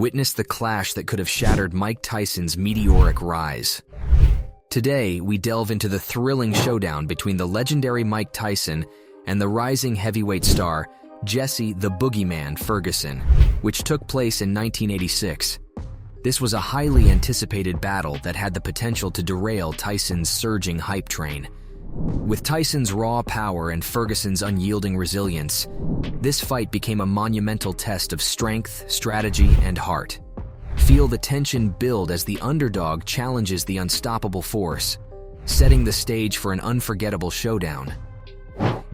Witness the clash that could have shattered Mike Tyson's meteoric rise. Today, we delve into the thrilling showdown between the legendary Mike Tyson and the rising heavyweight star, Jesse the Boogeyman Ferguson, which took place in 1986. This was a highly anticipated battle that had the potential to derail Tyson's surging hype train. With Tyson's raw power and Ferguson's unyielding resilience, this fight became a monumental test of strength, strategy, and heart. Feel the tension build as the underdog challenges the unstoppable force, setting the stage for an unforgettable showdown.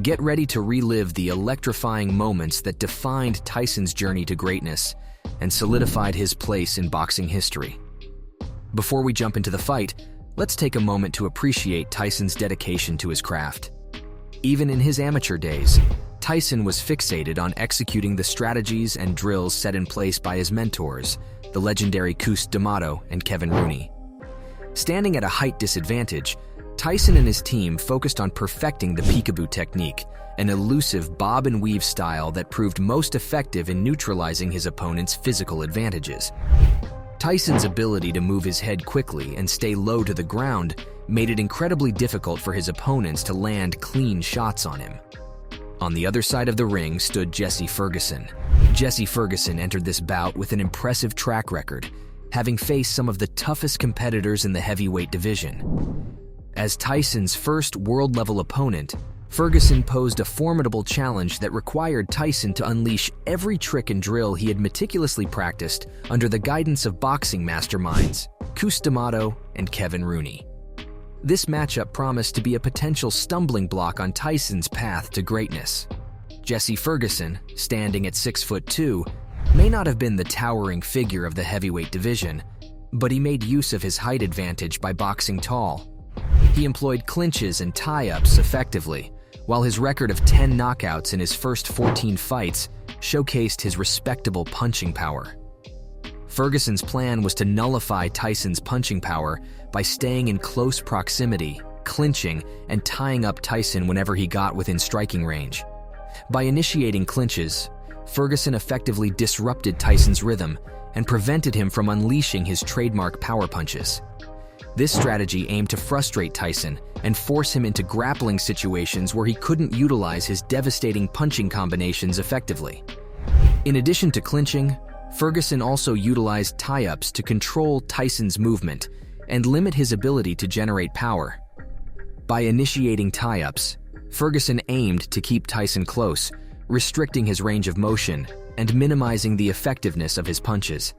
Get ready to relive the electrifying moments that defined Tyson's journey to greatness and solidified his place in boxing history. Before we jump into the fight, let's take a moment to appreciate Tyson's dedication to his craft. Even in his amateur days, Tyson was fixated on executing the strategies and drills set in place by his mentors, the legendary Cus D'Amato and Kevin Rooney. Standing at a height disadvantage, Tyson and his team focused on perfecting the peekaboo technique, an elusive bob and weave style that proved most effective in neutralizing his opponent's physical advantages. Tyson's ability to move his head quickly and stay low to the ground made it incredibly difficult for his opponents to land clean shots on him. On the other side of the ring stood Jesse Ferguson. Jesse Ferguson entered this bout with an impressive track record, having faced some of the toughest competitors in the heavyweight division. As Tyson's first world-level opponent, Ferguson posed a formidable challenge that required Tyson to unleash every trick and drill he had meticulously practiced under the guidance of boxing masterminds, Cus D'Amato and Kevin Rooney. This matchup promised to be a potential stumbling block on Tyson's path to greatness. Jesse Ferguson, standing at 6'2", may not have been the towering figure of the heavyweight division, but he made use of his height advantage by boxing tall. He employed clinches and tie-ups effectively, while his record of 10 knockouts in his first 14 fights showcased his respectable punching power. Ferguson's plan was to nullify Tyson's punching power by staying in close proximity, clinching, and tying up Tyson whenever he got within striking range. By initiating clinches, Ferguson effectively disrupted Tyson's rhythm and prevented him from unleashing his trademark power punches. This strategy aimed to frustrate Tyson and force him into grappling situations where he couldn't utilize his devastating punching combinations effectively. In addition to clinching, Ferguson also utilized tie-ups to control Tyson's movement and limit his ability to generate power. By initiating tie-ups, Ferguson aimed to keep Tyson close, restricting his range of motion and minimizing the effectiveness of his punches.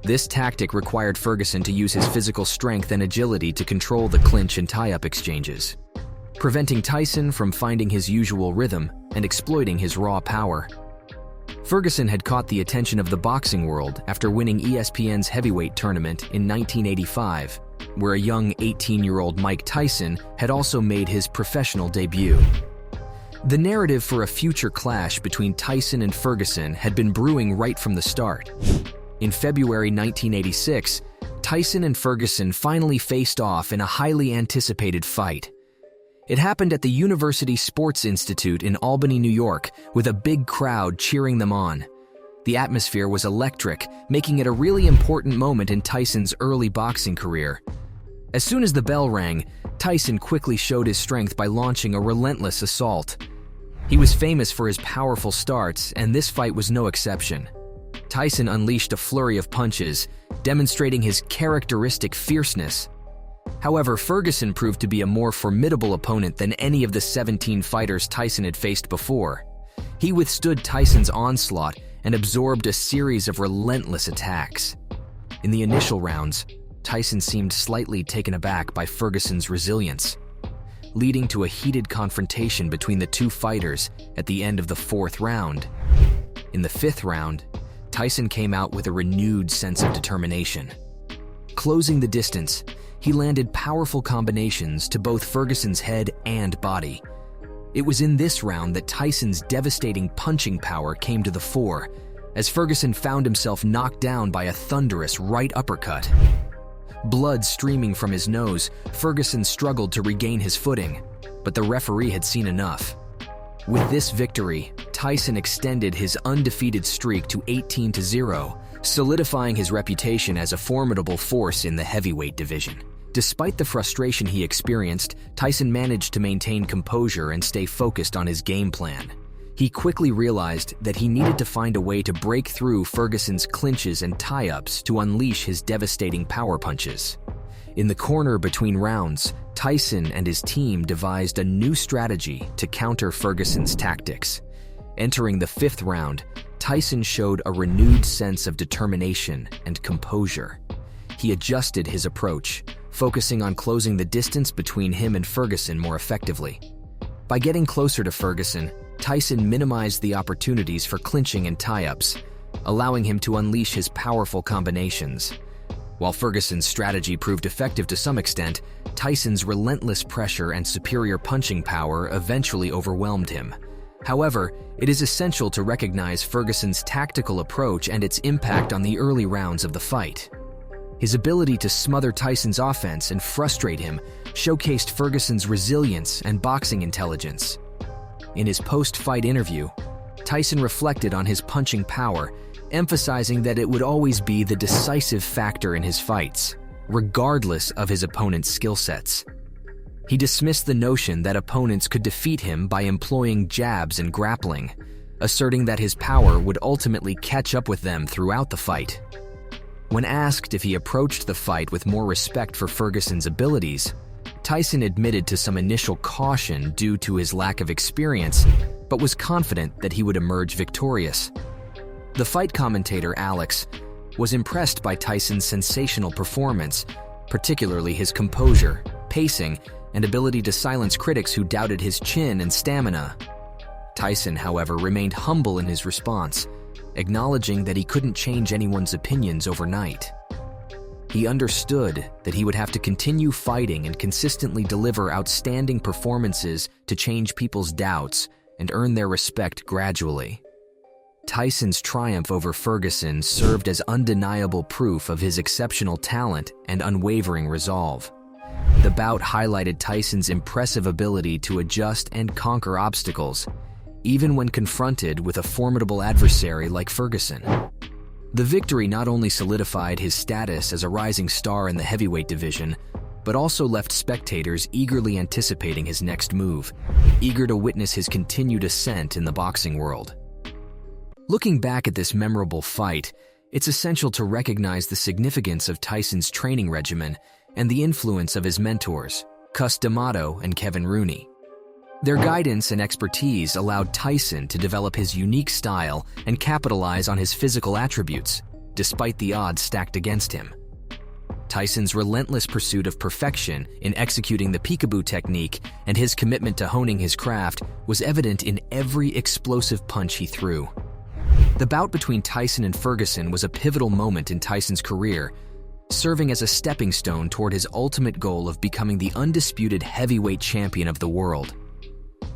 This tactic required Ferguson to use his physical strength and agility to control the clinch and tie-up exchanges, preventing Tyson from finding his usual rhythm and exploiting his raw power. Ferguson had caught the attention of the boxing world after winning ESPN's heavyweight tournament in 1985, where a young 18-year-old Mike Tyson had also made his professional debut. The narrative for a future clash between Tyson and Ferguson had been brewing right from the start. In February 1986, Tyson and Ferguson finally faced off in a highly anticipated fight. It happened at the University Sports Institute in Albany, New York, with a big crowd cheering them on. The atmosphere was electric, making it a really important moment in Tyson's early boxing career. As soon as the bell rang, Tyson quickly showed his strength by launching a relentless assault. He was famous for his powerful starts, and this fight was no exception. Tyson unleashed a flurry of punches, demonstrating his characteristic fierceness. However, Ferguson proved to be a more formidable opponent than any of the 17 fighters Tyson had faced before. He withstood Tyson's onslaught and absorbed a series of relentless attacks. In the initial rounds, Tyson seemed slightly taken aback by Ferguson's resilience, leading to a heated confrontation between the two fighters at the end of the 4th round. In the 5th round, Tyson came out with a renewed sense of determination. Closing the distance, he landed powerful combinations to both Ferguson's head and body. It was in this round that Tyson's devastating punching power came to the fore, as Ferguson found himself knocked down by a thunderous right uppercut. Blood streaming from his nose, Ferguson struggled to regain his footing, but the referee had seen enough. With this victory, Tyson extended his undefeated streak to 18-0, solidifying his reputation as a formidable force in the heavyweight division. Despite the frustration he experienced, Tyson managed to maintain composure and stay focused on his game plan. He quickly realized that he needed to find a way to break through Ferguson's clinches and tie-ups to unleash his devastating power punches. In the corner between rounds, Tyson and his team devised a new strategy to counter Ferguson's tactics. Entering the fifth round, Tyson showed a renewed sense of determination and composure. He adjusted his approach, focusing on closing the distance between him and Ferguson more effectively. By getting closer to Ferguson, Tyson minimized the opportunities for clinching and tie-ups, allowing him to unleash his powerful combinations. While Ferguson's strategy proved effective to some extent, Tyson's relentless pressure and superior punching power eventually overwhelmed him. However, it is essential to recognize Ferguson's tactical approach and its impact on the early rounds of the fight. His ability to smother Tyson's offense and frustrate him showcased Ferguson's resilience and boxing intelligence. In his post-fight interview, Tyson reflected on his punching power, emphasizing that it would always be the decisive factor in his fights, regardless of his opponent's skill sets. He dismissed the notion that opponents could defeat him by employing jabs and grappling, asserting that his power would ultimately catch up with them throughout the fight. When asked if he approached the fight with more respect for Ferguson's abilities, Tyson admitted to some initial caution due to his lack of experience, but was confident that he would emerge victorious. The fight commentator, Alex, was impressed by Tyson's sensational performance, particularly his composure, pacing, and ability to silence critics who doubted his chin and stamina. Tyson, however, remained humble in his response, acknowledging that he couldn't change anyone's opinions overnight. He understood that he would have to continue fighting and consistently deliver outstanding performances to change people's doubts and earn their respect gradually. Tyson's triumph over Ferguson served as undeniable proof of his exceptional talent and unwavering resolve. The bout highlighted Tyson's impressive ability to adjust and conquer obstacles, even when confronted with a formidable adversary like Ferguson. The victory not only solidified his status as a rising star in the heavyweight division, but also left spectators eagerly anticipating his next move, eager to witness his continued ascent in the boxing world. Looking back at this memorable fight, it's essential to recognize the significance of Tyson's training regimen and the influence of his mentors, Cus D'Amato and Kevin Rooney. Their guidance and expertise allowed Tyson to develop his unique style and capitalize on his physical attributes, despite the odds stacked against him. Tyson's relentless pursuit of perfection in executing the peekaboo technique and his commitment to honing his craft was evident in every explosive punch he threw. The bout between Tyson and Ferguson was a pivotal moment in Tyson's career, serving as a stepping stone toward his ultimate goal of becoming the undisputed heavyweight champion of the world.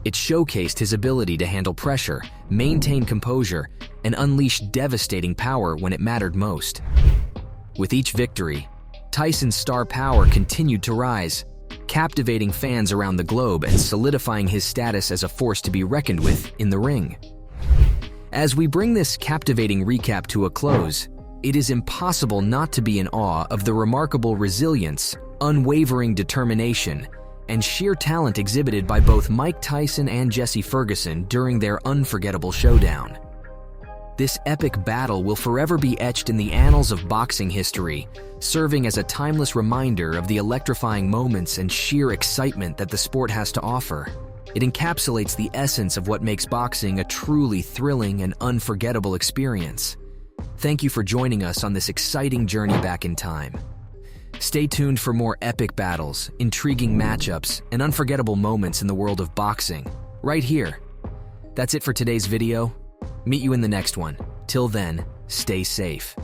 It showcased his ability to handle pressure, maintain composure, and unleash devastating power when it mattered most. With each victory, Tyson's star power continued to rise, captivating fans around the globe and solidifying his status as a force to be reckoned with in the ring. As we bring this captivating recap to a close, it is impossible not to be in awe of the remarkable resilience, unwavering determination, and sheer talent exhibited by both Mike Tyson and Jesse Ferguson during their unforgettable showdown. This epic battle will forever be etched in the annals of boxing history, serving as a timeless reminder of the electrifying moments and sheer excitement that the sport has to offer. It encapsulates the essence of what makes boxing a truly thrilling and unforgettable experience. Thank you for joining us on this exciting journey back in time. Stay tuned for more epic battles, intriguing matchups, and unforgettable moments in the world of boxing, right here. That's it for today's video. Meet you in the next one. Till then, stay safe.